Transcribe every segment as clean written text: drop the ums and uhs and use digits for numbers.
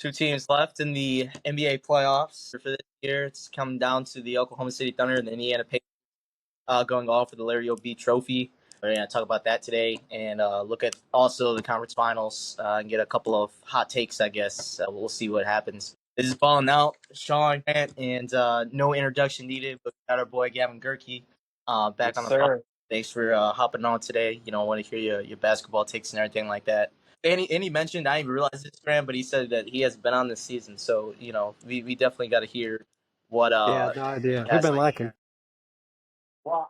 Two teams left in the NBA playoffs for this year. It's coming down to the Oklahoma City Thunder and the Indiana Pacers going all for the Larry O'B Trophy. We're going to talk about that today and look at also the conference finals and get a couple of hot takes, I guess. We'll see what happens. This is Balling Out, Shawn, and no introduction needed, but we got our boy Gavin Goerke back Yes, on the sir. podcast. Thanks for hopping on today. I want to hear your basketball takes and everything like that. And he mentioned, I didn't even realize this, Graham, but he said that he hasn't been on this season. So, we definitely got to hear what Yeah, no idea. We've has been lacking. Well,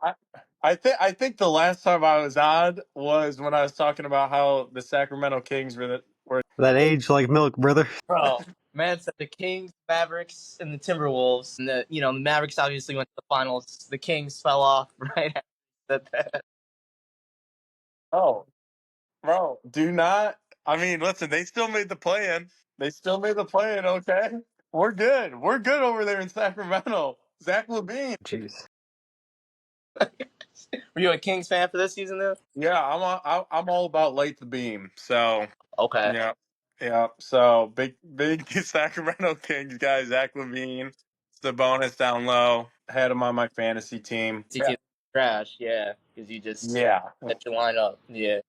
I think the last time I was on was when I was talking about how the Sacramento Kings were That age like milk, brother. bro. Man said the Kings, Mavericks, and the Timberwolves, and the Mavericks obviously went to the finals. The Kings fell off right after that. oh, bro, do not. I mean, listen, they still made the play-in. They still made the play-in. Okay, we're good. We're good over there in Sacramento. Zach LaVine. Jeez. Were you a Kings fan for this season, though? Yeah, I'm all about light the beam. So Okay. yeah, yeah. So big Sacramento Kings guy, Zach LaVine. Sabonis down low. Had him on my fantasy team. CT trash, yeah, because you just Yeah. set your line up, yeah.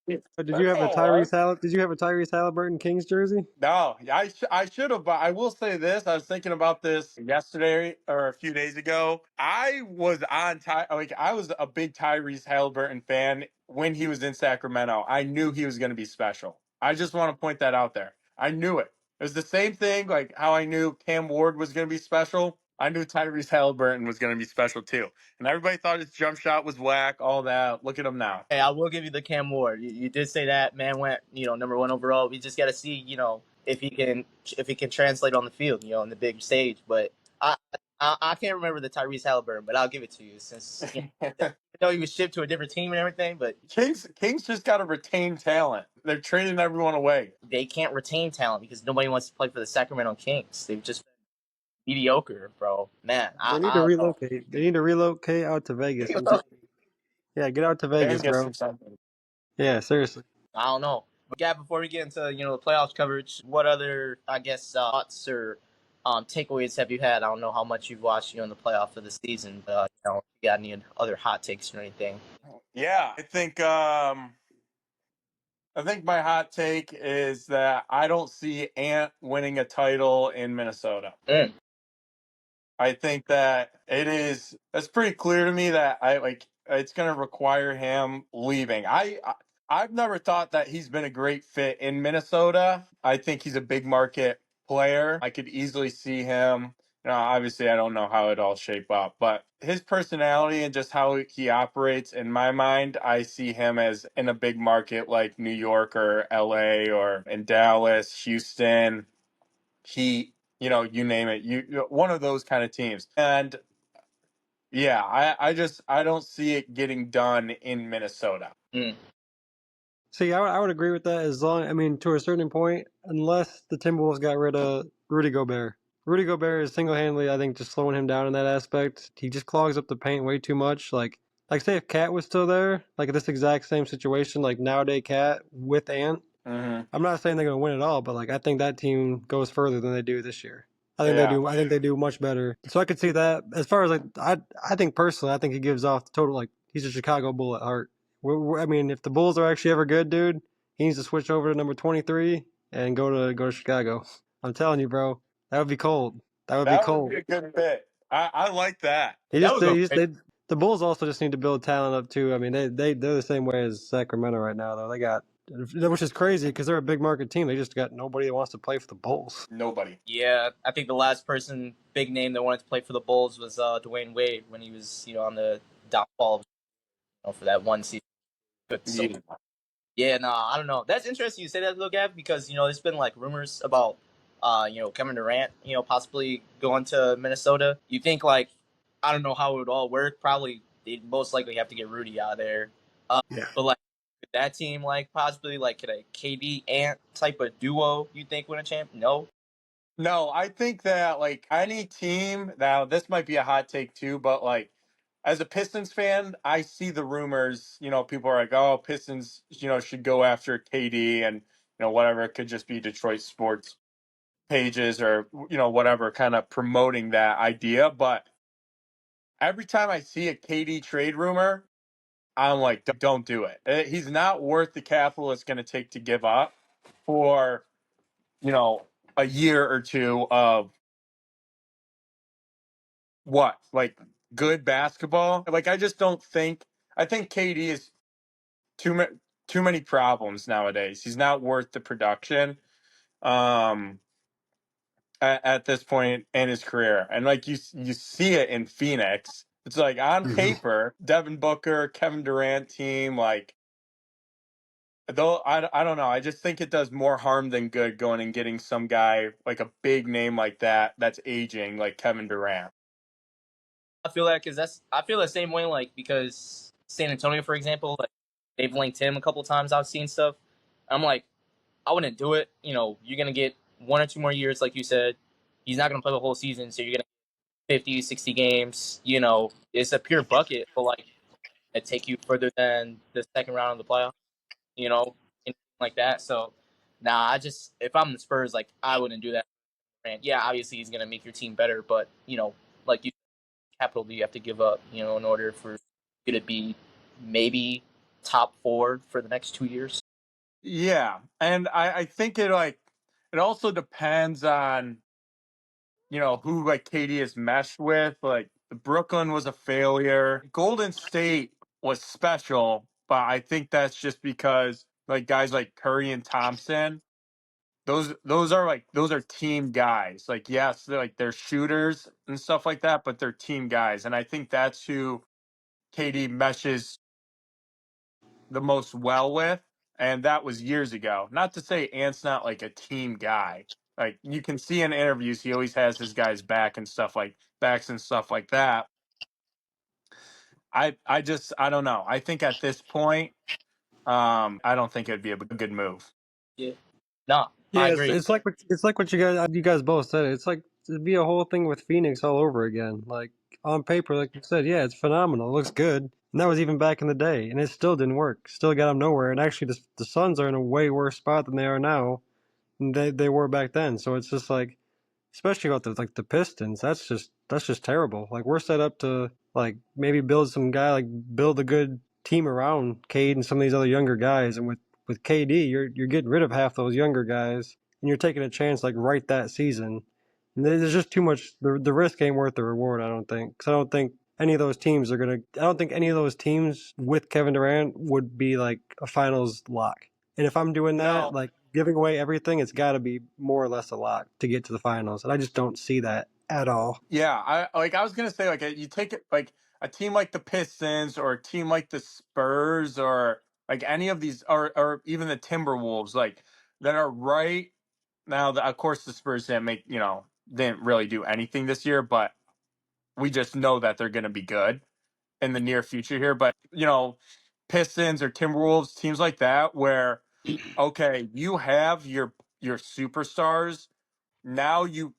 Did you have a Tyrese Halliburton Kings jersey? No, I should have, but I will say this. I was thinking about this yesterday or a few days ago. I was I was a big Tyrese Halliburton fan when he was in Sacramento. I knew he was going to be special. I just want to point that out there. I knew it. It was the same thing like how I knew Cam Ward was going to be special. I knew Tyrese Halliburton was going to be special too. And everybody thought his jump shot was whack, all that. Look at him now. Hey, I will give you the Cam Ward. You did say that man went, number one overall. We just got to see, if he can translate on the field, in the big stage. But I I can't remember the Tyrese Halliburton, but I'll give it to you since he was shipped to a different team and everything. But Kings just got to retain talent. They're trading everyone away. they can't retain talent because nobody wants to play for the Sacramento Kings. They've just been mediocre, bro. Man, They need I to don't know. relocate. They need to relocate out to Vegas. Yeah, get out to Vegas, Vegas bro. or something. Yeah, seriously. I don't know. But yeah, before we get into the playoffs coverage, what other thoughts or takeaways have you had? I don't know how much you've watched in the playoff of the season, but if you got any other hot takes or anything? Yeah, I think my hot take is that I don't see Ant winning a title in Minnesota. Mm. I think that that's pretty clear to me that it's going to require him leaving. I've never thought that he's been a great fit in Minnesota. I think he's a big market player. I could easily see him. Obviously, I don't know how it all shape up, but his personality and just how he operates, in my mind, I see him as in a big market like New York or LA or in Dallas, Houston, Heat, you name it, one of those kind of teams. And yeah, I don't see it getting done in Minnesota. Mm. See, I would agree with that to a certain point, unless the Timberwolves got rid of Rudy Gobert. Rudy Gobert is single-handedly, I think, just slowing him down in that aspect. He just clogs up the paint way too much. Like say if Cat was still there, like this exact same situation, like nowadays Cat with Ant. Mm-hmm. I'm not saying they're gonna win it all, but I think that team goes further than they do this year. I think they Yeah. do. I think they do much better. So I could see that. As far as I think personally, I think he gives off the total he's a Chicago Bull at heart. If the Bulls are actually ever good, dude, he needs to switch over to number 23 and go to Chicago. I'm telling you, bro, that would be cold. That would be That would cold. be a good fit. I like that. That would go great. The Bulls also just need to build talent up too. I mean, they're the same way as Sacramento right now, though. They got, which is crazy because they're a big market team. They just got nobody that wants to play for the Bulls. Nobody. Yeah, I think the last big name that wanted to play for the Bulls was Dwayne Wade when he was on the downfall for that one season. So, yeah, no, I don't know. That's interesting you say that, though, Gav, because there's been rumors about Kevin Durant, possibly going to Minnesota. You think I don't know how it would all work. Probably they'd most likely have to get Rudy out of there. Yeah. But could that team possibly could a KD Ant type of duo you think win a champ? No. No, I think that any team, now this might be a hot take too, but as a Pistons fan, I see the rumors, people are like, oh, Pistons, should go after KD and whatever. It could just be Detroit sports. pages or whatever kind of promoting that idea, but every time I see a KD trade rumor, I'm like, don't do it. He's not worth the capital it's going to take to give up for, a year or two of what? Like good basketball? Like I just don't think I think KD is too many problems nowadays. He's not worth the production um at this point in his career. And like you see it in Phoenix. It's like on paper, Devin Booker, Kevin Durant team, like though I don't know. I just think it does more harm than good going and getting some guy like a big name like that that's aging like Kevin Durant. I feel that because I feel the same way. Like because San Antonio, for example, like they've linked him a couple times. I've seen stuff. I'm like, I wouldn't do it. You're gonna get 1 or 2 more years, like you said. He's not gonna play the whole season, so you're gonna get 50, 60 games. It's a pure bucket, but like it take you further than the second round of the playoffs. You know, anything like that. So, nah, if I'm the Spurs, like I wouldn't do that. And yeah, obviously he's gonna make your team better, but like you capital do you have to give up, in order for you to be maybe top 4 for the next 2 years? Yeah. And I think it also depends on who like Katie has meshed with. Like Brooklyn was a failure. Golden State was special, but I think that's just because like guys like Curry and Thompson, those are team guys. Like yes, they're shooters and stuff like that, but they're team guys. And I think that's who Katie meshes the most well with. And that was years ago. Not to say Ant's not like a team guy. Like you can see in interviews, he always has his guys back and stuff like backs and stuff like that. I don't know. I think at this point, I don't think it'd be a good move. Yeah. No, I Yeah, it's, agree. it's like what you guys both said. It's like it'd be a whole thing with Phoenix all over again. Like on paper, like you said, yeah, it's phenomenal. It looks good, and that was even back in the day, and it still didn't work. Still got them nowhere. And actually, the Suns are in a way worse spot than they are now, than they were back then. So it's just like, especially about the Pistons, that's just terrible. Like we're set up to like maybe build a good team around Cade and some of these other younger guys, and with KD, you're getting rid of half those younger guys, and you're taking a chance like right that season. And there's just too much. The risk ain't worth the reward. I don't think. Because I don't think any of those teams are gonna. I don't think any of those teams with Kevin Durant would be like a finals lock. And if I'm doing that, No, like giving away everything, it's got to be more or less a lock to get to the finals. And I just don't see that at all. yeah, I was gonna say like you take it like a team like the Pistons or a team like the Spurs or like any of these or even the Timberwolves like that are right now. Of course, the Spurs didn't really do anything this year, but we just know that they're going to be good in the near future here. But Pistons or Timberwolves teams like that where okay, you have your superstars now you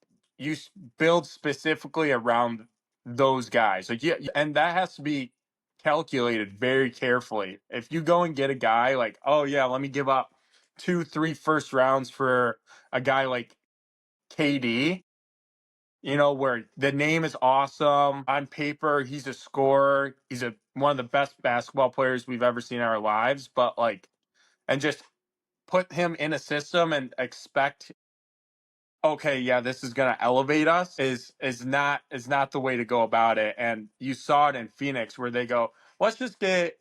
build specifically around those guys. Like yeah, and that has to be calculated very carefully. If you go and get a guy like, oh yeah, let me give up 2, 3 first rounds for a guy like KD, where the name is awesome on paper, he's a scorer, he's one of the best basketball players we've ever seen in our lives, but like, and just put him in a system and expect okay, yeah, this is going to elevate us is not the way to go about it. And you saw it in Phoenix where they go, let's just get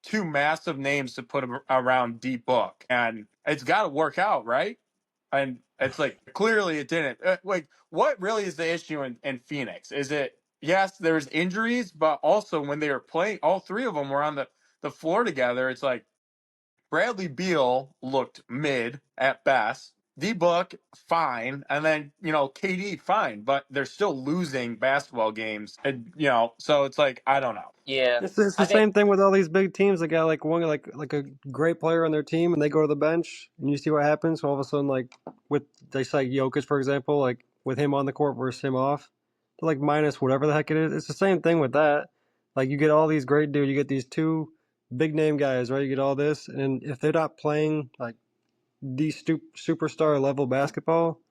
two massive names to put around D Book, and it's got to work out, right? And it's like clearly it didn't. Like, what really is the issue in Phoenix? Is it yes, there's injuries, but also when they were playing, all three of them were on the floor together. It's like Bradley Beal looked mid at best. D Book fine, and then KD fine, but they're still losing basketball games, and so it's like I don't know. Yeah, It's the I think same thing with all these big teams that got like one like a great player on their team, and they go to the bench, and you see what happens. So all of a sudden, like with they say Jokic, for example, like with him on the court versus him off, they're like minus whatever the heck it is. It's the same thing with that. Like you get all these great dudes, you get these two big name guys, right? You get all this, and if they're not playing like these superstar level basketball,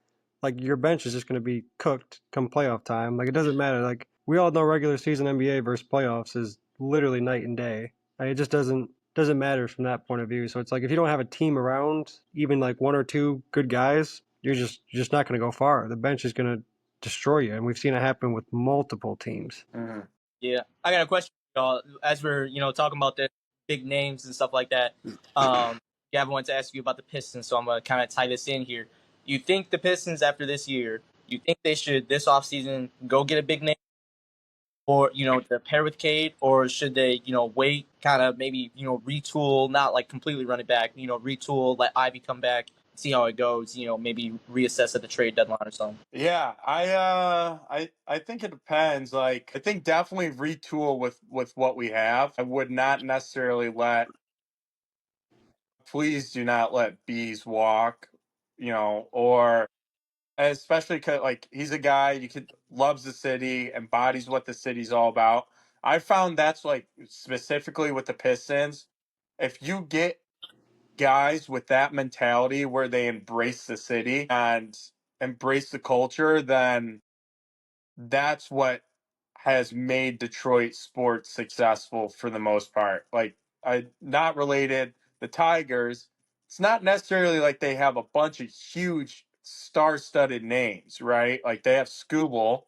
like your bench is just going to be cooked come playoff time. Like it doesn't matter. Like we all know regular season NBA versus playoffs is literally night and day. Like, it just doesn't matter from that point of view. So it's like if you don't have a team around, even like one or two good guys, you're just not going to go far. The bench is going to destroy you, and we've seen it happen with multiple teams. Mm-hmm. Yeah, I got a question, y'all. As we're talking about the big names and stuff like that, Gavin wanted to ask you about the Pistons, so I'm gonna kind of tie this in here. You think the Pistons after this year, you think they should this offseason go get a big name, or to pair with Cade, or should they wait, kind of maybe retool, not like completely run it back, retool, let Ivy come back, see how it goes, maybe reassess at the trade deadline or something. Yeah, I think it depends. Like, I think definitely retool with what we have. I would not necessarily please do not let bees walk, or especially 'cause, like, he's a guy you could loves the city, embodies what the city's all about. I found that's like specifically with the Pistons. If you get guys with that mentality where they embrace the city and embrace the culture, then that's what has made Detroit sports successful for the most part. Like, I not related the Tigers. It's not necessarily like they have a bunch of huge star-studded names, right? Like they have Scooble,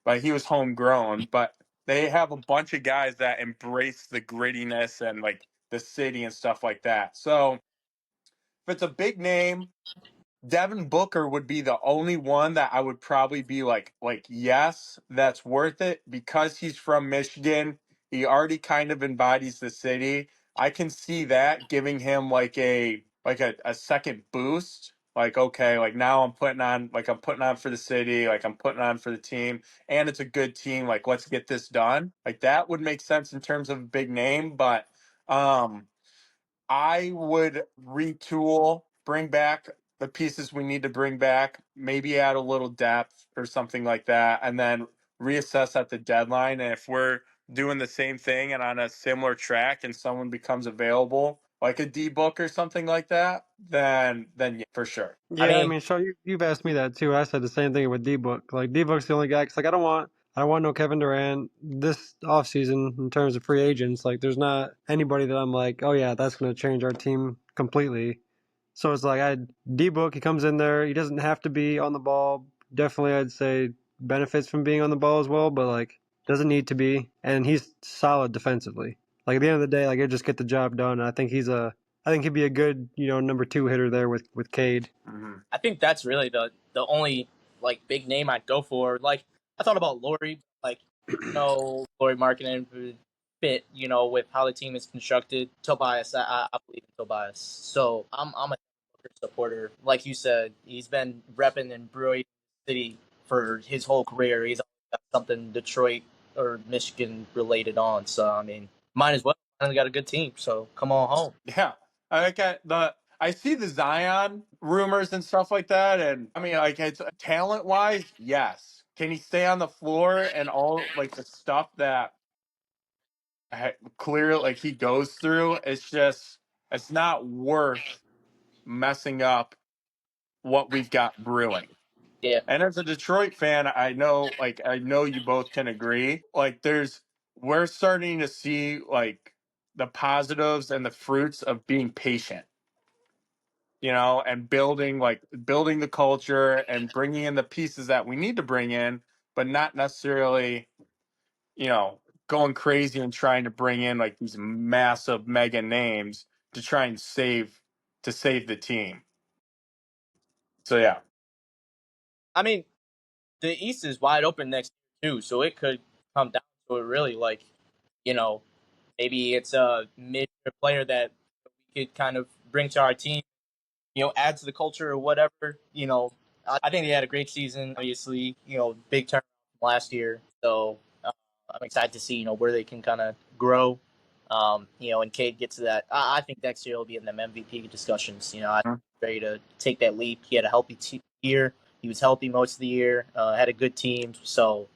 but he was homegrown. But they have a bunch of guys that embrace the grittiness and like the city and stuff like that. So if it's a big name, Devin Booker would be the only one that I would probably be like yes, that's worth it because he's from Michigan. He already kind of embodies the city. I can see that giving him like a second boost. Like, okay, like now I'm putting on for the city, like I'm putting on for the team, and it's a good team. Like, let's get this done. Like that would make sense in terms of a big name, but um I would retool, bring back the pieces we need to bring back, maybe add a little depth or something like that, and then reassess at the deadline. And if we're doing the same thing and on a similar track and someone becomes available, like a D book or something like that, then yeah, for sure. I Yeah, I mean, mean, Shawn, you've asked me that too. I said the same thing with D Book. Like D Book's the only guy. Cause like I don't want no Kevin Durant this offseason in terms of free agents. Like there's not anybody that I'm like, oh yeah, that's gonna change our team completely. So it's like I D Book. He comes in there. He doesn't have to be on the ball. Definitely, I'd say benefits from being on the ball as well, but like doesn't need to be. And he's solid defensively. Like at the end of the day, like he'll just get the job done. I think he'd be a good, number two hitter there with Cade. Mhm. I think that's really the only like big name I'd go for. Like I thought about Laurie, like Laurie Markkinen would fit, with how the team is constructed. Tobias, I believe in Tobias, so I'm a supporter. Like you said, he's been repping in Brewery City for his whole career. He's got something Detroit or Michigan related on. So I mean, might as well. Finally got a good team, so come on home. Yeah, I see the Zion rumors and stuff like that, and I mean, like, it's talent wise, yes. Can he stay on the floor and all like the stuff that clear like he goes through? It's not worth messing up what we've got brewing. Yeah. And as a Detroit fan, I know you both can agree. Like, we're starting to see like the positives and the fruits of being patient, and building the culture and bringing in the pieces that we need to bring in, but not necessarily, you know, going crazy and trying to bring in like these massive mega names to try and save the team. So yeah. I mean, the East is wide open next year too, so it could come down to it really. Like, you know, maybe it's a mid player that we could kind of bring to our team, add to the culture or whatever. I think they had a great season. Obviously, big turn last year, so I'm excited to see where they can kind of grow. And Cade gets to that. I think next year he'll be in them MVP discussions. I think he's ready to take that leap. He had a healthy year. He was healthy most of the year. Had a good team. So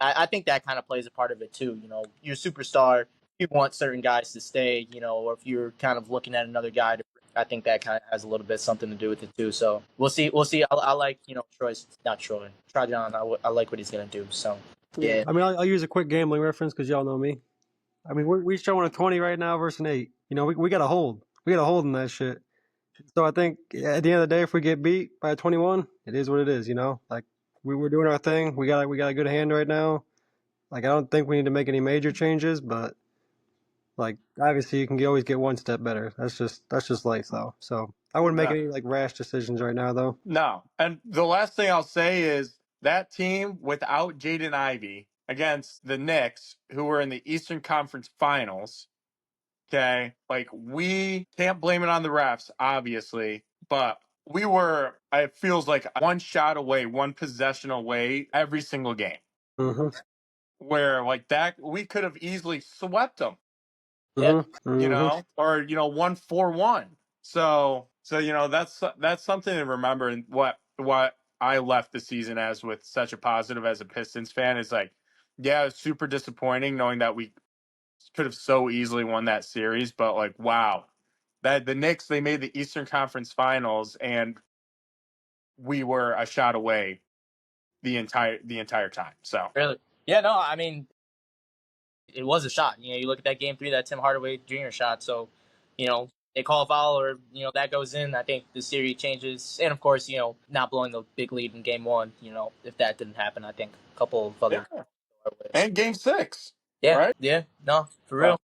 I think that kind of plays a part of it too. You're a superstar. You want certain guys to stay. Or if you're kind of looking at another guy to I think that kind of has a little bit something to do with it too. So we'll see. We'll see. I like Troy's not Troy. Trajan. I like what he's gonna do. So Yeah, I mean, I'll use a quick gambling reference because y'all know me. I mean, we showing a 20 right now versus an 8. We got to hold. We got to hold in that shit. So I think at the end of the day, if we get beat by a 21, it is what it is. Like we're doing our thing. We got a good hand right now. Like I don't think we need to make any major changes, but like obviously you can always get one step better. That's just life though. So I wouldn't make No. any like rash decisions right now though. No. And the last thing I'll say is that team without Jaden Ivey against the Knicks, who were in the Eastern Conference Finals, okay, like we can't blame it on the refs, obviously, but we were, it feels like one shot away, one possession away every single game. Mm-hmm. Where like that, we could have easily swept them, yeah, Mm-hmm. or 1-4-1. So that's something to remember. And what I left the season as with such a positive as a Pistons fan is like, yeah, it's super disappointing knowing that we could have so easily won that series, but like, wow, that the Knicks, they made the Eastern Conference Finals and we were a shot away the entire time. So really. Yeah, no, I mean, it was a shot. You look at that game 3, that Tim Hardaway Jr. shot. So, they call a foul or that goes in. I think the series changes, and of course, not blowing the big lead in game 1. If that didn't happen, I think a couple of yeah, other. and Game 6, Yeah, right? yeah, no, for real.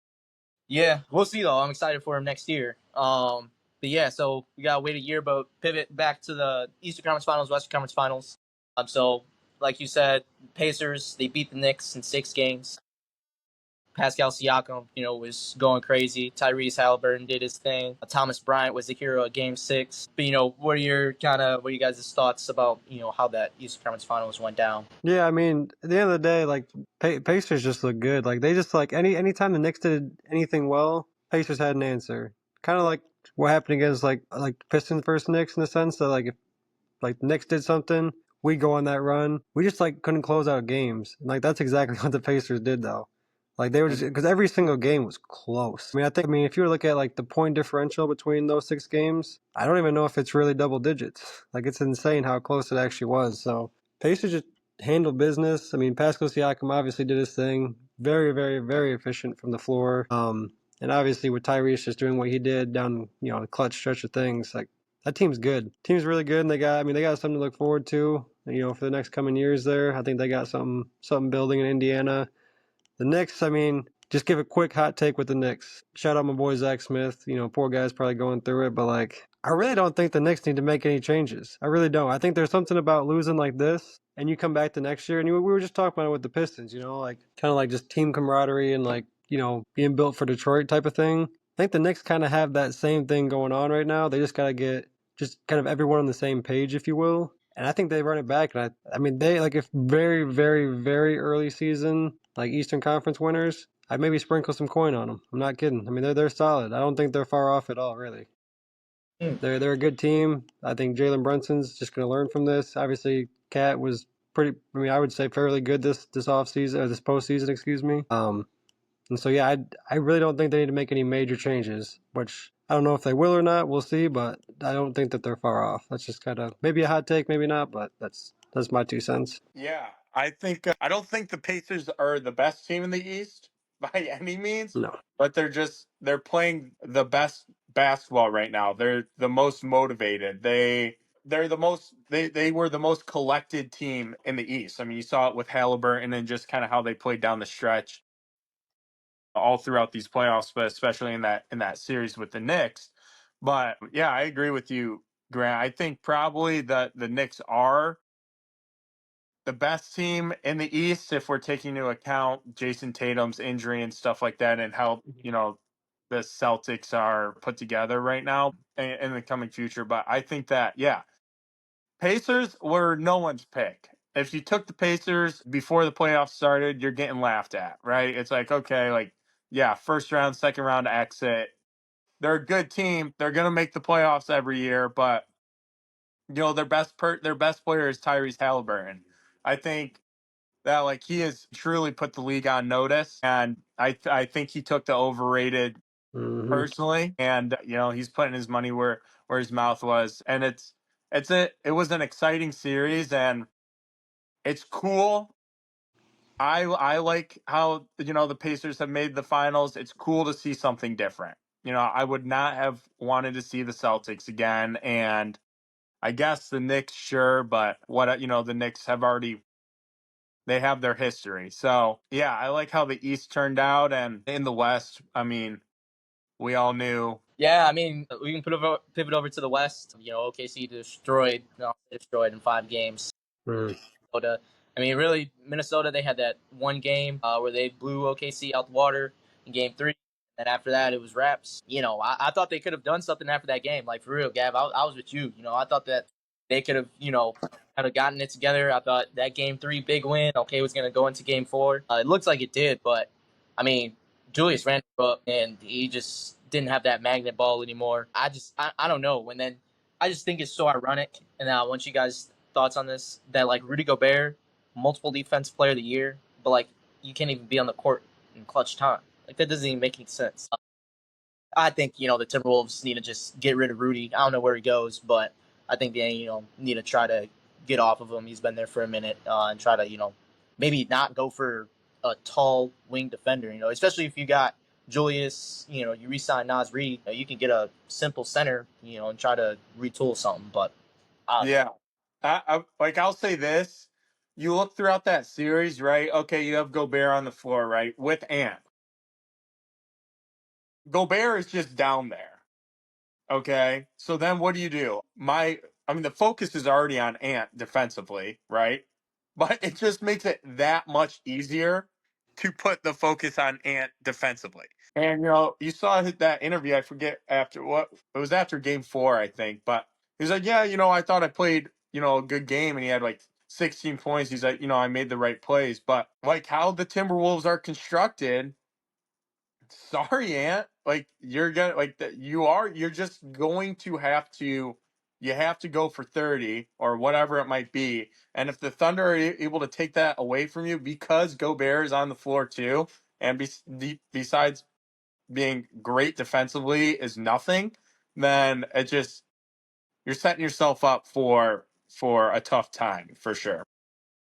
Yeah, we'll see though. I'm excited for him next year. But yeah, so we gotta wait a year, but pivot back to the Eastern Conference Finals, Western Conference Finals. So like you said, Pacers they beat the Knicks in 6 games. Pascal Siakam, was going crazy. Tyrese Halliburton did his thing. Thomas Bryant was the hero of Game 6. But what are you guys' thoughts about how that Eastern Conference Finals went down? Yeah, I mean, at the end of the day, like Pacers just look good. Like they just like anytime the Knicks did anything well, Pacers had an answer. Kind of like what happened against like Pistons versus Knicks in the sense that like if like the Knicks did something, we go on that run. We just like couldn't close out games. And, like that's exactly what the Pacers did though. Like they were just because every single game was close. I mean, if you were looking at like the point differential between those 6 games, I don't even know if it's really double digits. Like it's insane how close it actually was. So Pacers just handled business. I mean, Pascal Siakam obviously did his thing. Very, very, very efficient from the floor. And obviously with Tyrese just doing what he did down, the clutch stretch of things, like that team's good. Team's really good, and they got something to look forward to. For the next coming years there. I think they got something building in Indiana. The Knicks, I mean, just give a quick hot take with the Knicks. Shout out my boy Zach Smith. Poor guy's probably going through it, but like, I really don't think the Knicks need to make any changes. I really don't. I think there's something about losing like this, and you come back the next year, and we were just talking about it with the Pistons. Like kind of like just team camaraderie and like being built for Detroit type of thing. I think the Knicks kind of have that same thing going on right now. They just gotta get just kind of everyone on the same page, if you will. And I think they run it back. And I mean, they like if very, very, very early season, like Eastern Conference winners, I'd maybe sprinkle some coin on them. I'm not kidding. I mean, they're solid. I don't think they're far off at all, really. Hmm. They're a good team. I think Jalen Brunson's just going to learn from this. Obviously, Cat was pretty. I mean, I would say fairly good this off season or this postseason, excuse me. And so yeah, I really don't think they need to make any major changes. Which I don't know if they will or not. We'll see, but I don't think that they're far off. That's just kind of maybe a hot take, maybe not, but that's my 2 cents. Yeah, I don't think the Pacers are the best team in the East by any means, No. but they're playing the best basketball right now. They're the most motivated. They were the most collected team in the East. I mean, you saw it with Halliburton and just kind of how they played down the stretch all throughout these playoffs, but especially in that series with the Knicks. But yeah, I agree with you, Grant. I think probably the Knicks are the best team in the East if we're taking into account Jason Tatum's injury and stuff like that, and how the Celtics are put together right now in the coming future. But I think that Pacers were no one's pick. If you took the Pacers before the playoffs started, you're getting laughed at, right? It's like, okay, like, yeah, first round, second round exit. They're a good team. They're gonna make the playoffs every year, but their best player is Tyrese Halliburton. I think that he has truly put the league on notice, and I think he took the overrated personally, and he's putting his money where his mouth was, and it was an exciting series, and it's cool. I like how the Pacers have made the finals. It's cool to see something different. I would not have wanted to see the Celtics again, and I guess the Knicks, sure, but what the Knicks have already, they have their history. So yeah, I like how the East turned out, and in the West, I mean, we all knew. Yeah, I mean, we can pivot over to the West. OKC destroyed in 5 games. Minnesota. I mean, really, Minnesota, they had that one game where they blew OKC out the water in game 3. And after that, it was wraps. I thought they could have done something after that game. Like, for real, Gav, I was with you. I thought that they could have, kind of gotten it together. I thought that game 3 big win, okay, was going to go into game 4. It looks like it did, but, I mean, Julius ran up and he just didn't have that magnet ball anymore. I don't know. And then I just think it's so ironic. And I want you guys' thoughts on this, that like Rudy Gobert, multiple defensive player of the year, but like you can't even be on the court in clutch time. Like that doesn't even make any sense. I think the Timberwolves need to just get rid of Rudy. I don't know where he goes, but I think they need to try to get off of him. He's been there for a minute, and try to maybe not go for a tall wing defender. Especially if you got Julius. You re-sign Nas Reed. You can get a simple center. And try to retool something. But Yeah, I'll say this: you look throughout that series, right? Okay, you have Gobert on the floor, right, with Ant. Gobert is just down there. Okay, so then what do you do? I mean, the focus is already on Ant defensively, right? But it just makes it that much easier to put the focus on Ant defensively. And you saw that interview. I forget after what it was, after Game 4, I think. But he's like, yeah, I thought I played a good game, and he had like 16 points. He's like, I made the right plays. But like how the Timberwolves are constructed, sorry, Ant. Like you're gonna like that. You're just going to have to. You have to go for 30 or whatever it might be. And if the Thunder are able to take that away from you because Gobert is on the floor too, and besides being great defensively is nothing, then you're setting yourself up for a tough time for sure.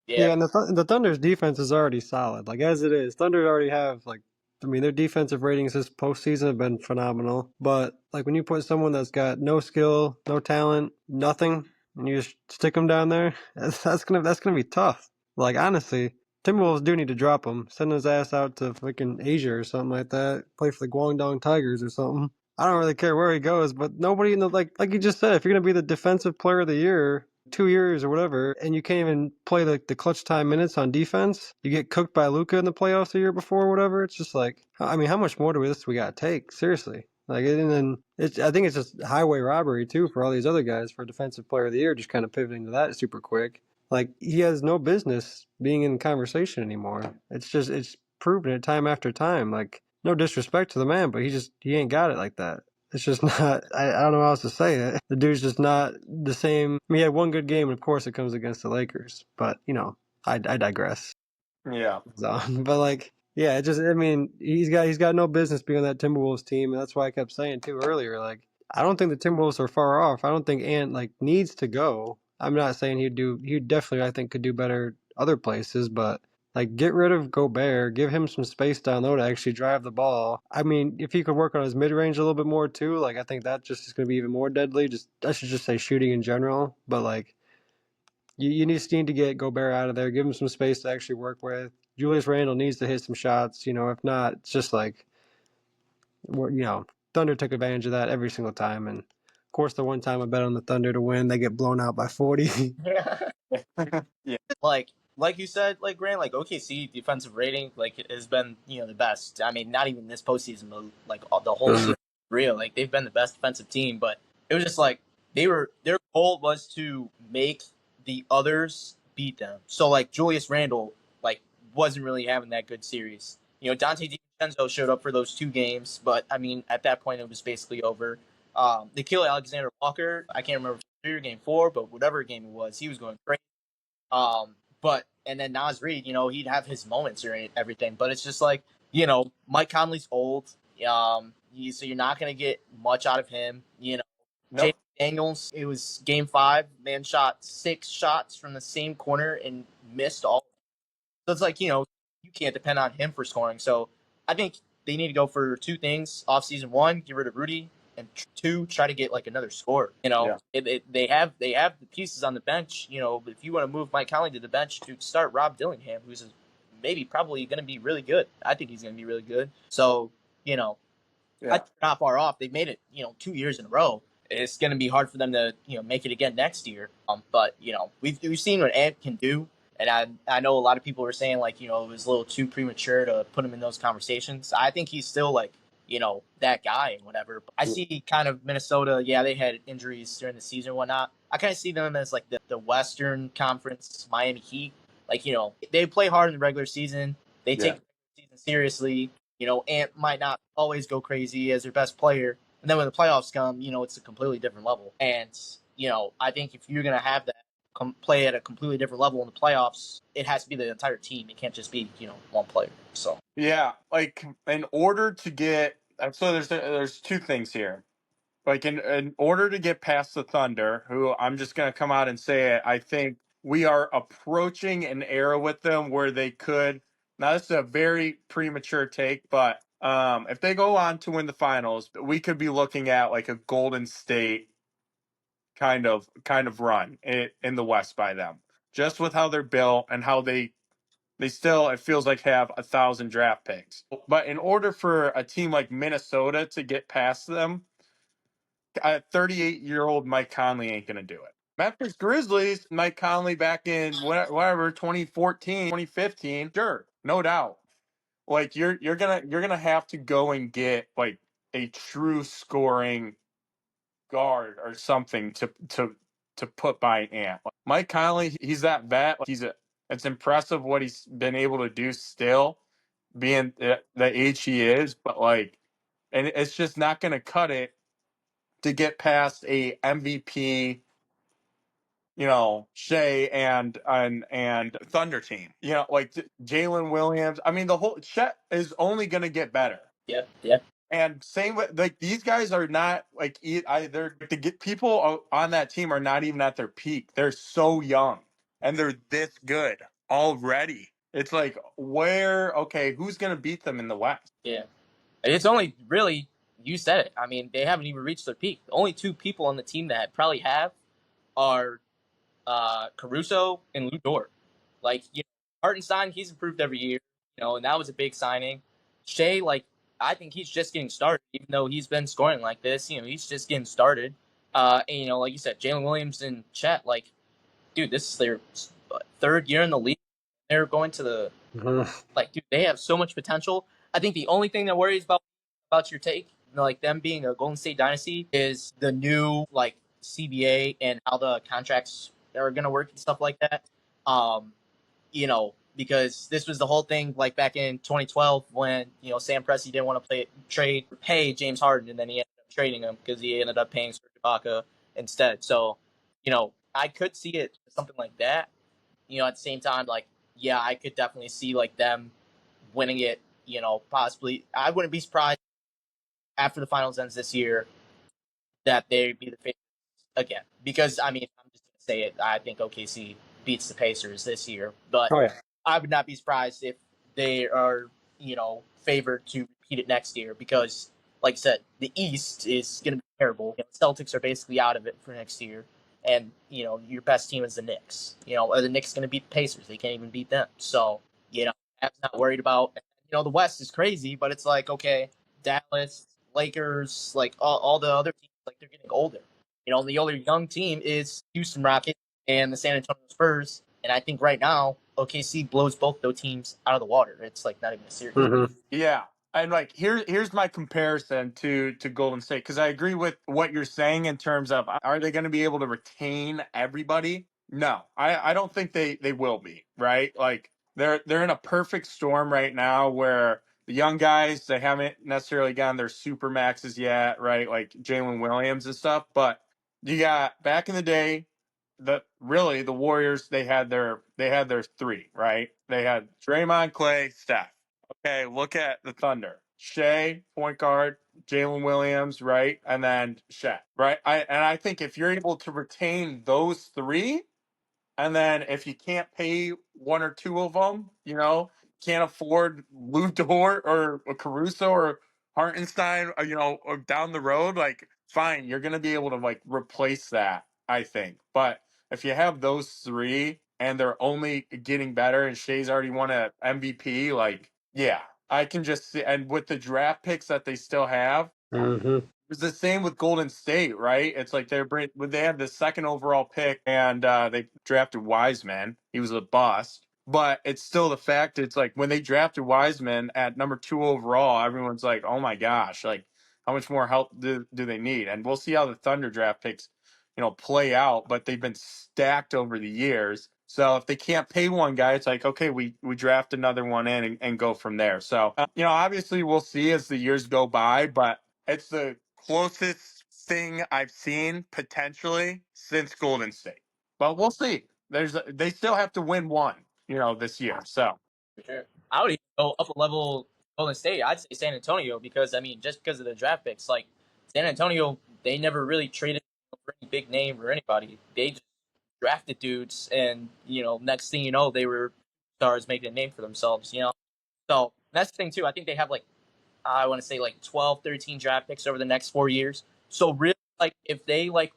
yeah, Yeah, and the Thunder's defense is already solid. Like as it is, Thunder already have like, I mean, their defensive ratings this postseason have been phenomenal. But like when you put someone that's got no skill, no talent, nothing, and you just stick them down there, that's gonna be tough. Like honestly, Timberwolves do need to drop him, send his ass out to freaking Asia or something like that, play for the Guangdong Tigers or something. I don't really care where he goes, but nobody in the like you just said, if you're gonna be the defensive player of the year 2 years or whatever, and you can't even play the clutch time minutes on defense, you get cooked by Luka in the playoffs the year before or whatever. It's just like, I mean, how much more do we got to take? Seriously. Like, and then I think it's just highway robbery too for all these other guys for defensive player of the year, just kind of pivoting to that super quick. Like, he has no business being in conversation anymore. It's proven it time after time. Like, no disrespect to the man, but he ain't got it like that. It's just not. I don't know how else to say it. The dude's just not the same. I mean, he had one good game, and of course, it comes against the Lakers. But I digress. Yeah. But like, yeah, it just. I mean, he's got no business being on that Timberwolves team, and that's why I kept saying too earlier. Like, I don't think the Timberwolves are far off. I don't think Ant like needs to go. I'm not saying he'd do. He definitely, I think, could do better other places, but like, get rid of Gobert, give him some space down low to actually drive the ball. I mean, if he could work on his mid range a little bit more too, like, I think that just is going to be even more deadly. I should just say shooting in general, but like, you need to get Gobert out of there, give him some space to actually work with. Julius Randle needs to hit some shots. If not, it's just like, Thunder took advantage of that every single time, and of course, the one time I bet on the Thunder to win, they get blown out by 40. Yeah. like you said, like Grant, like OKC defensive rating like has been the best. I mean, not even this postseason, but like the whole season. Real, like they've been the best defensive team, but it was just like their goal was to make the others beat them. So like Julius Randle like wasn't really having that good series. Dante DiVincenzo showed up for those 2 games, but I mean at that point it was basically over. Nikhil Alexander Walker, I can't remember if it was game 4, but whatever game it was, he was going great. But and then Nas Reed, he'd have his moments or everything, but it's just like Mike Conley's old. so you're not going to get much out of him. You know, Jaden Nope. Daniels. It was Game 5. Man shot 6 shots from the same corner and missed all. So it's like, you can't depend on him for scoring. So I think they need to go for two things off season. One, get rid of Rudy, and two, try to get like another scorer. Yeah. They have the pieces on the bench. If you want to move Mike Conley to the bench to start Rob Dillingham, who's maybe probably going to be really good. I think he's going to be really good. So I think they're not far off. They've made it 2 years in a row. It's going to be hard for them to make it again next year. But we've seen what Ant can do. And I know a lot of people were saying like it was a little too premature to put him in those conversations. I think he's still like that guy and whatever. But I see kind of Minnesota. Yeah, they had injuries during the season and whatnot. I kind of see them as like the Western Conference Miami Heat. Like they play hard in the regular season. They take the season seriously. Ant might not always go crazy as their best player, and then when the playoffs come, it's a completely different level. And I think if you're gonna have that play at a completely different level in the playoffs, it has to be the entire team. It can't just be one player. So Yeah, like in order to get so there's two things here. Like in order to get past the Thunder, who I'm just gonna come out and say it, I think we are approaching an era with them where they could. Now this is a very premature take, but if they go on to win the finals, we could be looking at like a Golden State kind of run in the West by them, just with how they're built and how they still, it feels like, have 1,000 draft picks. But in order for a team like Minnesota to get past them, a 38-year-old Mike Conley ain't going to do it. Memphis Grizzlies, Mike Conley back in whatever 2014, 2015, sure, no doubt. Like you're gonna have to go and get like a true scoring guard or something to put by Ant. Mike Conley, he's that vet. It's impressive what he's been able to do still, being the age he is. But like, and it's just not going to cut it to get past a MVP. Shea and Thunder team. Like Jalen Williams. I mean, the whole Chet is only going to get better. yeah. And same with like these guys are not like they're to get people on that team are not even at their peak. They're so young and they're this good already. It's like who's gonna beat them in the West? Yeah. It's only really, you said it. I mean, they haven't even reached their peak. The only two people on the team that probably have are Caruso and Lou Dort. Like, Hartenstein, he's improved every year, and that was a big signing. Shea, like, I think he's just getting started, even though he's been scoring like this. He's just getting started. And, like you said, Jalen Williams and Chet, like, dude, this is their third year in the league. They're going to the like, dude, they have so much potential. I think the only thing that worries about your take, like them being a Golden State dynasty, is the new like CBA and how the contracts are gonna work and stuff like that. Because this was the whole thing like back in 2012 when Sam Presti didn't want to pay James Harden, and then he ended up trading him because he ended up paying Serge Ibaka instead. So, I could see it something like that. At the same time, like, yeah, I could definitely see like them winning it. Possibly. I wouldn't be surprised after the finals ends this year that they'd be the favorites again. Because I mean, I'm just gonna say it. I think OKC beats the Pacers this year, but I would not be surprised if they are favored to repeat it next year. Because, like I said, the East is gonna be terrible. The Celtics are basically out of it for next year. And your best team is the Knicks. Are the Knicks going to beat the Pacers? They can't even beat them. So I'm not worried about. The West is crazy, but it's like, okay, Dallas, Lakers, like all the other teams, like they're getting older. The only young team is Houston Rockets and the San Antonio Spurs. And I think right now OKC blows both those teams out of the water. It's like not even a series. Yeah. And like here's my comparison to Golden State, because I agree with what you're saying in terms of, are they going to be able to retain everybody? No, I don't think they will be, right? Like they're in a perfect storm right now where the young guys, they haven't necessarily gotten their super maxes yet, right? Like Jalen Williams and stuff. But you got back in the day, the Warriors, they had their three, right? They had Draymond, Clay, Steph. Okay, look at the Thunder. Shea, point guard. Jalen Williams, right, and then Shaq, right. I think if you're able to retain those three, and then if you can't pay one or two of them, can't afford Lou Dort or Caruso or Hartenstein, or down the road, like fine, you're gonna be able to like replace that, I think. But if you have those three and they're only getting better, and Shea's already won a MVP, like yeah, I can just see, and with the draft picks that they still have, Mm-hmm. it's the same with Golden State, right? It's like they had the second overall pick, and they drafted Wiseman. He was a bust, but it's still the fact. It's like when they drafted Wiseman at number 2 overall, everyone's like, "Oh my gosh! Like, how much more help do they need?" And we'll see how the Thunder draft picks, play out. But they've been stacked over the years. So if they can't pay one guy, it's like, okay, we draft another one in and go from there. So obviously we'll see as the years go by, but it's the closest thing I've seen potentially since Golden State. But we'll see. They still have to win one, this year. So For sure. I would even go up a level Golden State. I'd say San Antonio because I mean, just because of the draft picks, like San Antonio, they never really traded for any big name or anybody. They just drafted dudes, and next thing you know, they were stars making a name for themselves. So that's the thing too. I think they have like I want to say like 12, 13 draft picks over the next 4 years. So really, like if they like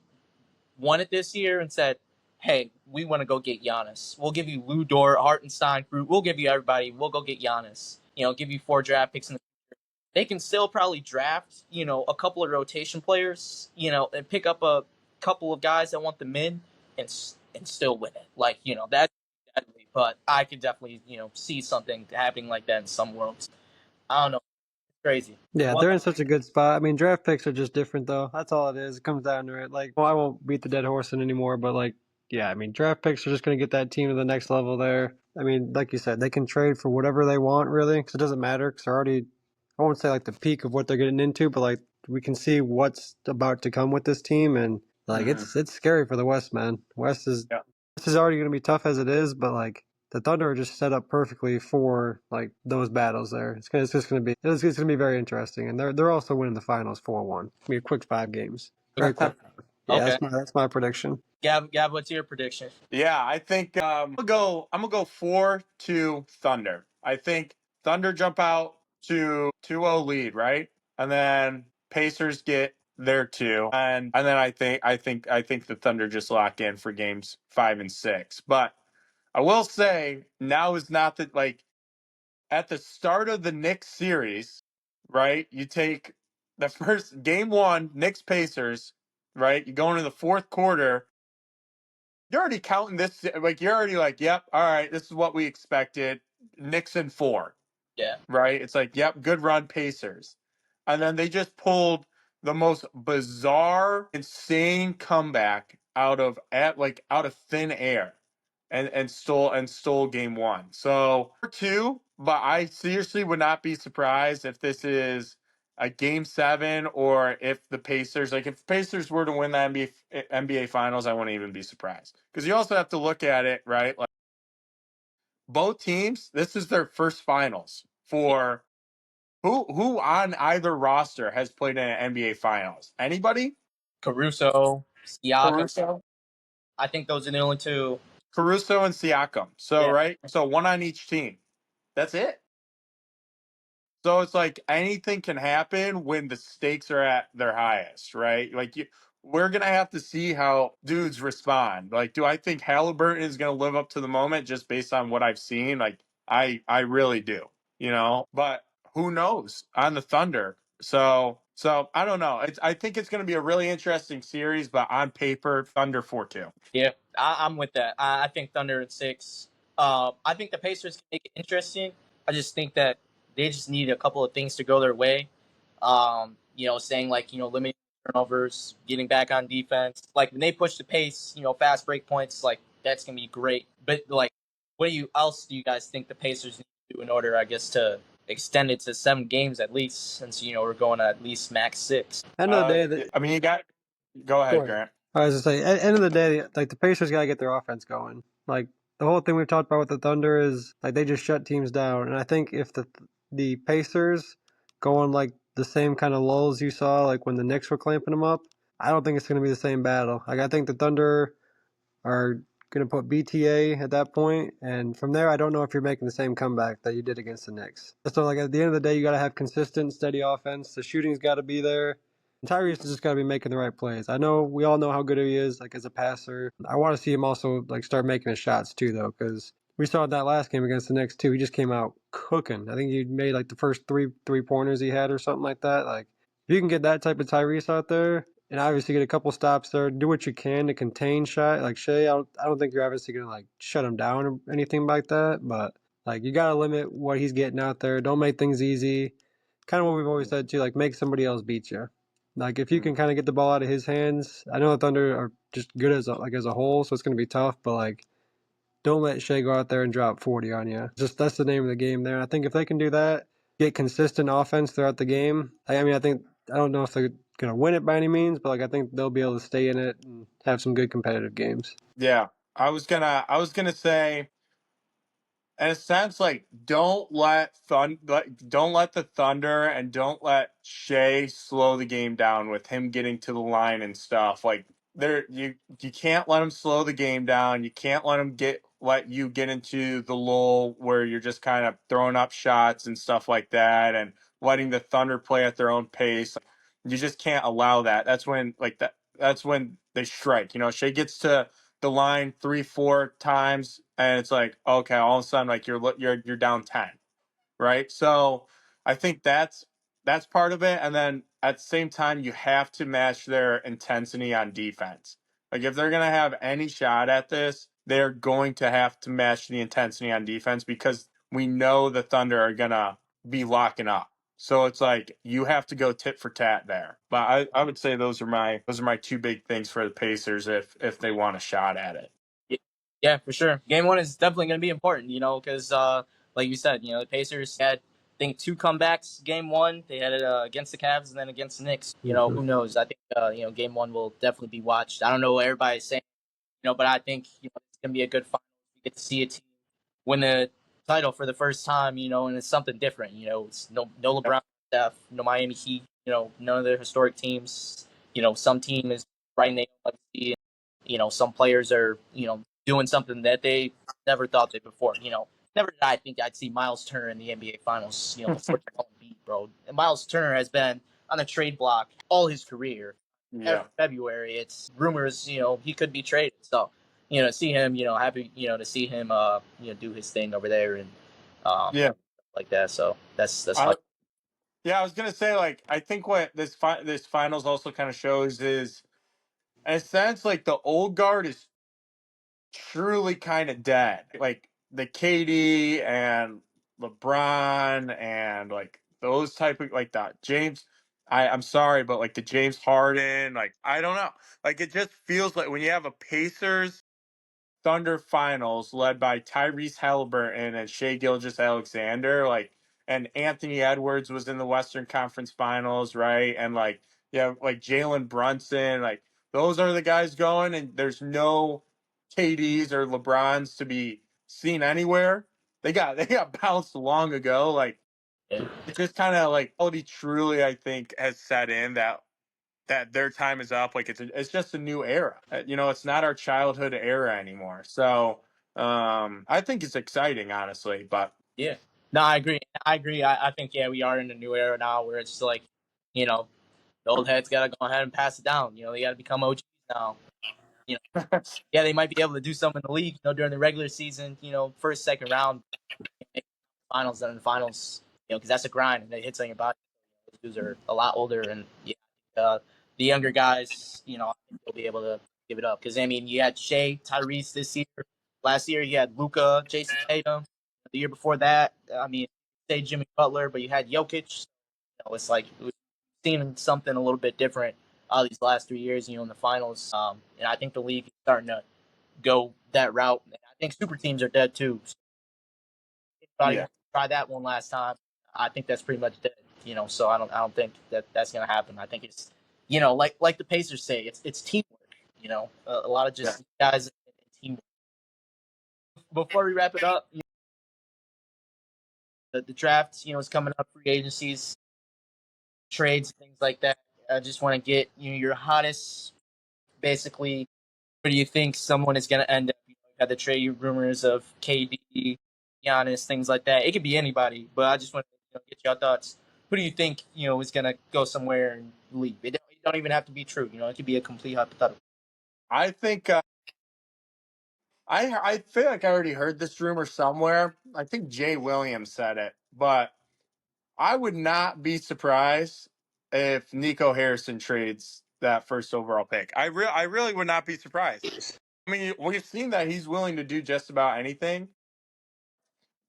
won it this year and said, "Hey, we want to go get Giannis. We'll give you Lou Dort, Hartenstein, Fruit. We'll give you everybody. We'll go get Giannis. Give you 4 draft picks, and they can still probably draft, a couple of rotation players, and pick up a couple of guys that want them in, and still win it. Like, that's deadly. But I could definitely, see something happening like that in some worlds. I don't know. It's crazy. Yeah, Well, they're in such a good spot. I mean, draft picks are just different, though. That's all it is. It comes down to it. Like, well, I won't beat the dead horse in anymore, but like, yeah, I mean, draft picks are just going to get that team to the next level there. I mean, like you said, they can trade for whatever they want, really, because it doesn't matter. Because they're already, I won't say like the peak of what they're getting into, but like we can see what's about to come with this team, and like it's scary for the West, man. yeah. West is already going to be tough as it is, but like the Thunder are just set up perfectly for like those battles there. It's just gonna be very interesting, and they're also winning the finals 4-1. It'll be a quick 5 games, very quick. Yeah, okay. that's my prediction. Gab, what's your prediction? Yeah, I think I'm gonna go 4-2 Thunder. I think Thunder jump out to 2-0 lead, right? And then Pacers get their 2. And then I think the Thunder just lock in for games 5 and 6. But I will say now is not that, like, at the start of the Knicks series, right? You take the first game 1, Knicks Pacers, right? You go into the fourth quarter, you're already counting this, like you're already like, yep, all right, this is what we expected. Knicks in 4, Yeah. right? It's like, yep, good run, Pacers. And then they just pulled the most bizarre, insane comeback out of thin air, and stole game 1. So 2, but I seriously would not be surprised if this is a game 7, or if the Pacers, like if Pacers were to win the NBA Finals, I wouldn't even be surprised. Because you also have to look at it, right? Like both teams, this is their first finals for who on either roster has played in an NBA Finals? Anybody? Caruso, Siakam. Caruso, I think those are the only two. Caruso, and Siakam. So Yeah. right, so one on each team. That's it. So it's like anything can happen when the stakes are at their highest, right? Like we're gonna have to see how dudes respond. Like, do I think Halliburton is gonna live up to the moment just based on what I've seen? Like, I really do, But who knows on the Thunder? So I don't know. I think it's gonna be a really interesting series, but on paper, Thunder 4-2. Yeah, I'm with that. I think Thunder at 6. I think the Pacers can make it interesting. I just think that they just need a couple of things to go their way. Saying like, limiting turnovers, getting back on defense. Like when they push the pace, fast break points, like that's gonna be great. But like, else do you guys think the Pacers need to do in order, I guess, to extend it to 7 games at least, since we're going at least max 6. End of the day, I mean, go go ahead, ahead. Grant. I was just saying, at end of the day, like the Pacers got to get their offense going. Like the whole thing we've talked about with the Thunder is like they just shut teams down, and I think if the Pacers go on like the same kind of lulls you saw like when the Knicks were clamping them up. I don't think it's going to be the same battle. Like I think the Thunder are going to put BTA at that point, and from there, I don't know if you're making the same comeback that you did against the Knicks. So, like at the end of the day, you got to have consistent, steady offense. The shooting's got to be there. And Tyrese has just got to be making the right plays. I know we all know how good he is, like as a passer. I want to see him also like start making his shots too, though, because we saw that last game against the Knicks too. He just came out cooking. I think he made like the first three pointers he had or something like that. Like if you can get that type of Tyrese out there, and obviously get a couple stops there, do what you can to contain Shai. Like Shea, I don't think you're obviously gonna like shut him down or anything like that, but like you gotta limit what he's getting out there. Don't make things easy. Kind of what we've always said too. Like make somebody else beat you. Like if you can kind of get the ball out of his hands, I know the Thunder are just good as a whole, so it's gonna be tough. But like, don't let Shea go out there and drop 40 on you. Just that's the name of the game there. And I think if they can do that, get consistent offense throughout the game. I mean, I don't know if they're gonna win it by any means, but like I think they'll be able to stay in it and have some good competitive games. Yeah, I was gonna say, in a sense, like don't let the Thunder and don't let Shea slow the game down with him getting to the line and stuff. Like you can't let him slow the game down. You can't let you get into the lull where you're just kind of throwing up shots and stuff like that and letting the Thunder play at their own pace. You just can't allow that. That's when they strike. You know, Shea gets to the line 3-4 times and it's like, okay, all of a sudden like you're down 10, right? So I think that's part of it. And then at the same time, you have to match their intensity on defense. Like if they're gonna have any shot at this, they're going to have to match the intensity on defense because we know the Thunder are gonna be locking up. So it's like you have to go tit for tat there. But I would say those are my two big things for the Pacers if they want a shot at it. Yeah, for sure. Game one is definitely going to be important, because like you said, the Pacers had, I think, two comebacks. Game one, they had it against the Cavs and then against the Knicks. Who knows? I think, game one will definitely be watched. I don't know what everybody's saying, but I think, it's going to be a good final. We get to see a team win the title for the first time, and it's something different. It's no LeBron, Steph, no Miami Heat, none of the historic teams. Some team is writing their own legacy. Some players are, doing something that they never thought they before. Never did I think I'd see Miles Turner in the NBA Finals, before Joel Embiid, bro. And Miles Turner has been on the trade block all his career. Yeah. Every February, it's rumors, he could be traded. So, to see him, happy, to see him, do his thing over there and, Yeah. like that. So that's I, fun. yeah, I was gonna say, like, I think what this finals also kind of shows is, in a sense, like the old guard is truly kind of dead. Like the KD and LeBron and like those type of like that James. I'm sorry, but like the James Harden, like I don't know, like it just feels like when you have a Pacers Thunder Finals led by Tyrese Halliburton and Shea Gilgeous-Alexander, like, and Anthony Edwards was in the Western Conference Finals, right? And like, yeah, like Jalen Brunson, like those are the guys going, and there's no KDs or LeBrons to be seen anywhere. They got bounced long ago. Like Yeah. it just kind of like quality truly, I think, has set in that their time is up. Like it's just a new era. It's not our childhood era anymore. So I think it's exciting, honestly. But Yeah. No, I agree. I think, yeah, we are in a new era now where it's like, the old heads got to go ahead and pass it down. They got to become OGs now. Yeah, they might be able to do something in the league, during the regular season, first, second round, finals, then in the finals, because that's a grind and it hits on your body. Those dudes are a lot older, and yeah, the younger guys, I think they'll be able to give it up. Because I mean, you had Shea, Tyrese this year. Last year, you had Luka, Jason Tatum. The year before that, I mean, say Jimmy Butler, but you had Jokic. It's like we've seen something a little bit different these last 3 years, in the finals. And I think the league is starting to go that route. And I think super teams are dead too. So anybody yeah, wants to try that one last time? I think that's pretty much dead. So I don't think that's gonna happen. I think it's, like the Pacers say, it's teamwork. A lot of yeah, just guys and teamwork. Before we wrap it up, the draft, is coming up. Free agencies. trades, things like that. I just want to get your hottest, basically. Where do you think someone is going to end up? Had the trade rumors of KD, Giannis, things like that. It could be anybody, but I just want to get your thoughts. Who do you think is going to go somewhere and leave? It don't even have to be true. It could be a complete hypothetical. I think I feel like I already heard this rumor somewhere. I think Jay Williams said it, but I would not be surprised if Nico Harrison trades that first overall pick. I really would not be surprised. I mean, we've seen that he's willing to do just about anything.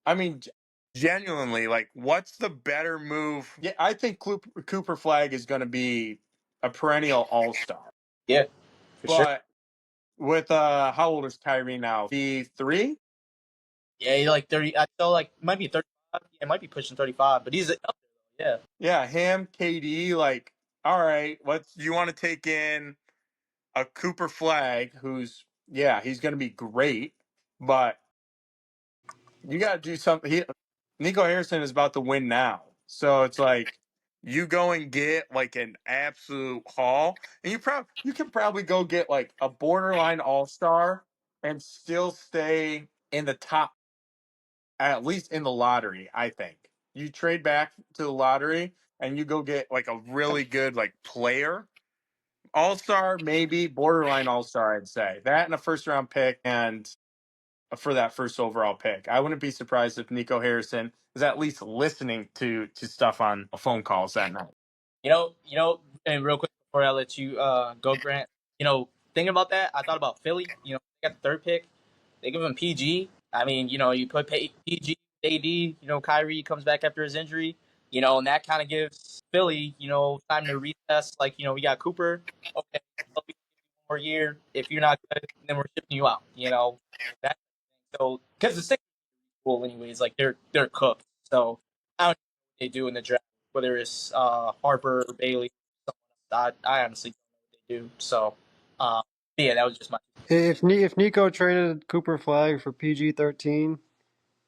I mean, genuinely, like, what's the better move? Yeah, I think Cooper Flag is going to be a perennial All Star. Yeah, for sure. But with how old is Kyrie now? 33? Yeah, he's like 30. I feel like might be 35. Yeah, it might be pushing 35, but he's up there. Yeah. Yeah, him, KD, like, all right, you want to take in a Cooper Flag who's he's going to be great, but you got to do something. Nico Harrison is about to win now. So it's like you go and get like an absolute haul, and you can probably go get like a borderline all-star and still stay in the top, at least in the lottery. I think you trade back to the lottery and you go get like a really good like player, all-star, maybe borderline all-star. I'd say that and a first-round pick and for that first overall pick. I wouldn't be surprised if Nico Harrison is at least listening to stuff on phone calls that night. And real quick before I let you go, Grant. Thinking about that, I thought about Philly. They got the third pick. They give him PG. I mean, you put PG, AD. Kyrie comes back after his injury. And that kind of gives Philly, time to retest. Like, we got Cooper. Okay, one more year. If you're not good, then we're shipping you out. That. So because the Sixers cool anyways, like they're cooked. So I don't know what they do in the draft, whether it's Harper or Bailey. I honestly don't know what they do. So yeah, that was just my. If Nico traded Cooper Flag for PG-13,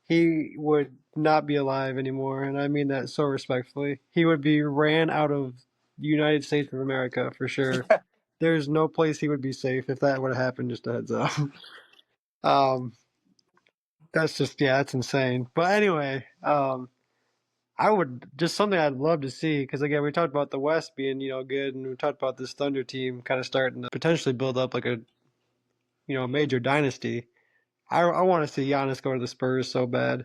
he would not be alive anymore, and I mean that so respectfully. He would be ran out of the United States of America for sure. There's no place he would be safe if that would have happened. Just a heads up. um, that's insane. But anyway, I would just something I'd love to see because again we talked about the West being good, and we talked about this Thunder team kind of starting to potentially build up like a major dynasty. I want to see Giannis go to the Spurs so bad.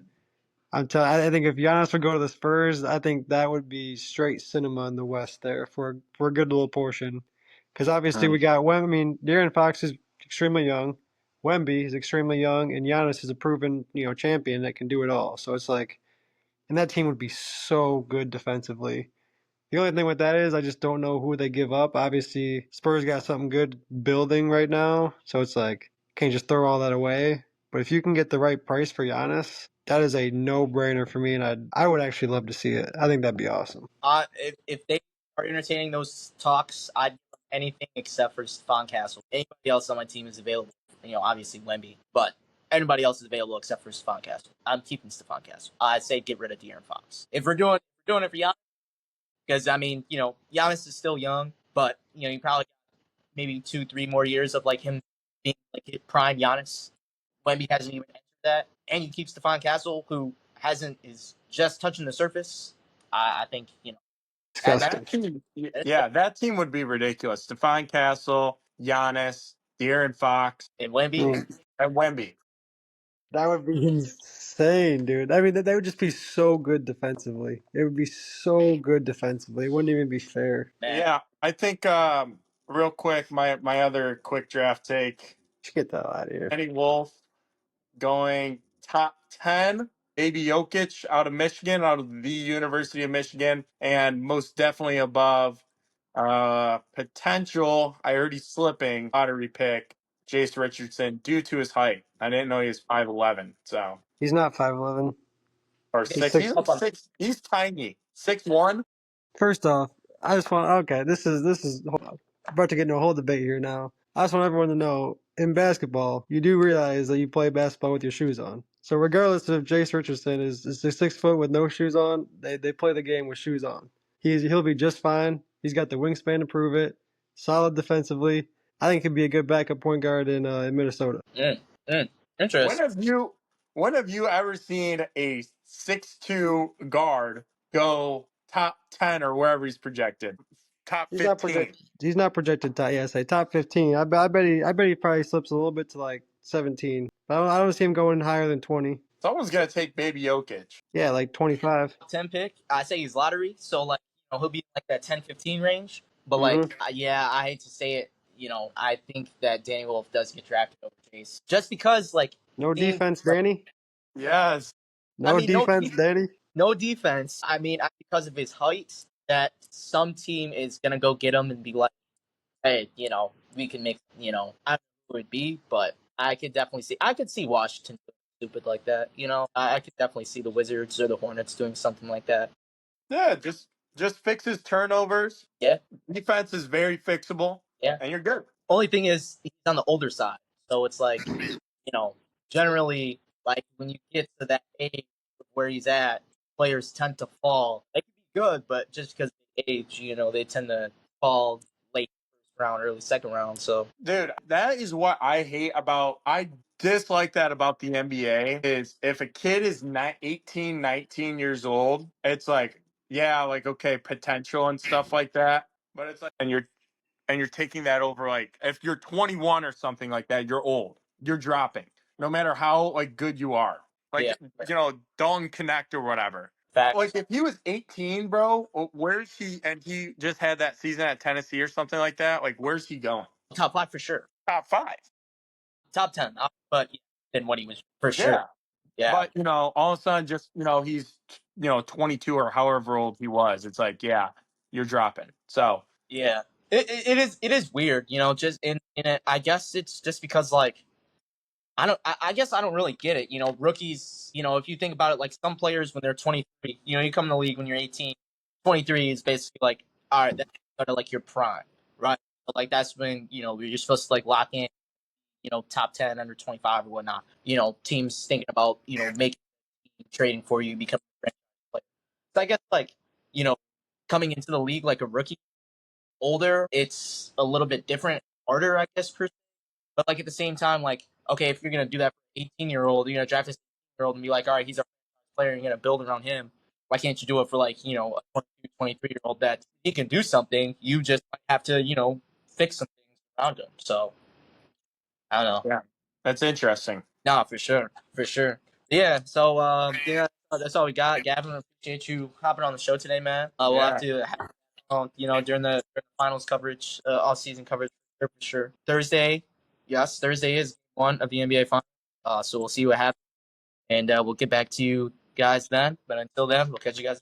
I think if Giannis would go to the Spurs, I think that would be straight cinema in the West there for a good little portion. Because obviously we got De'Aaron Fox is extremely young, Wemby is extremely young, and Giannis is a proven champion that can do it all. So it's like, and that team would be so good defensively. The only thing with that is I just don't know who they give up. Obviously, Spurs got something good building right now, so it's like can't just throw all that away. But if you can get the right price for Giannis, that is a no-brainer for me, and I would actually love to see it. I think that'd be awesome. If they are entertaining those talks, I'd do anything except for Stephon Castle. Anybody else on my team is available. Obviously Wemby, but everybody else is available except for Stephon Castle. I'm keeping Stephon Castle. I'd say get rid of De'Aaron Fox. If we're doing it for Giannis, because I mean, Giannis is still young, but you probably got maybe 2-3 more years of like him being like prime Giannis. Wemby hasn't even entered that, and you keep Stephon Castle, who is just touching the surface. I think That team, that team would be ridiculous. Stephon Castle, Giannis, De'Aaron Fox, and Wemby. and Wemby. That would be insane, dude. I mean, they would just be so good defensively. It would be so good defensively. It wouldn't even be fair. Man. Yeah, I think real quick, my other quick draft take. Just get the hell out of here. Kenny Wolf going top 10. Baby Jokic out of Michigan, out of the University of Michigan, and most definitely above potential, I heard he's slipping, lottery pick, Jace Richardson, due to his height. I didn't know he was 5'11", so. He's not 5'11". Or He's 6. He's tiny. 6'1". First off, I just want okay. This is about to get into a whole debate here now. I just want everyone to know in basketball, you do realize that you play basketball with your shoes on. So regardless if Jace Richardson is 6 foot with no shoes on, they play the game with shoes on. He'll be just fine. He's got the wingspan to prove it. Solid defensively. I think he'd be a good backup point guard in Minnesota. When Interesting. have you ever seen a 6'2" guard go top 10 or wherever he's projected? Top He's not 15. projected. He's not projected top. Yeah, say top 15. I bet he probably slips a little bit to like 17. But I don't see him going higher than 20. Someone's gonna take Baby Jokic. Yeah, like 25. 10 pick. I say he's lottery, so like he'll be like that 10-15 range. But Mm-hmm. like yeah, I hate to say it, I think that Danny Wolf does get drafted over Chase just because like No teams, defense, like, Danny. Yes. I No mean defense, Danny. no defense. I mean because of his height, that some team is gonna go get him and be like, hey, we can make I don't know who it would be, but I could see Washington doing stupid like that. I could definitely see the Wizards or the Hornets doing something like that. Yeah, just fix his turnovers. Yeah. Defense is very fixable. Yeah. And you're good. Only thing is he's on the older side, so it's like generally like when you get to that age where he's at, players tend to fall. They can be good, but just because of age, they tend to fall late first round, early second round. So Dude, that is what I dislike that about the NBA is if a kid is 18, 19 years old, it's like, yeah, like okay, potential and stuff like that. But it's like and you're taking that over like if you're 21 or something like that, you're old. You're dropping. No matter how like good you are. Like don't connect or whatever. facts. Like if he was 18, bro, where's he and he just had that season at Tennessee or something like that, like where's he going? Top 5 for sure. Top 5. Top 10, but than what he was for Yeah. sure. Yeah. But all of a sudden just he's 22 or however old he was. It's like, yeah, you're dropping. So Yeah. It is weird, just in it. I guess it's just because like I guess I don't really get it. Rookies, if you think about it, like some players when they're 23, you come in the league when you're 18, 23 is basically like, all right, that's kind of like your prime, right? But like that's when, you're supposed to like lock in, top 10 under 25 or whatnot. Teams thinking about, making trading for you, becoming a franchise player. So I guess like, coming into the league like a rookie, older, it's a little bit different, harder, I guess, per se. But like at the same time, like, okay, if you're gonna do that for 18-year-old, you're gonna draft this 18-year-old and be like, all right, he's our player, and you're gonna build around him. Why can't you do it for like, a 22, 23-year-old that he can do something? You just have to, fix some things around him. So I don't know. yeah, that's interesting. No, for sure, for sure. Yeah. So yeah, that's all we got. Gavin, appreciate you hopping on the show today, man. We'll have to during the finals coverage, all season coverage for sure. Thursday, yes, Thursday is one of the NBA finals. So we'll see what happens, and we'll get back to you guys then. But until then, we'll catch you guys.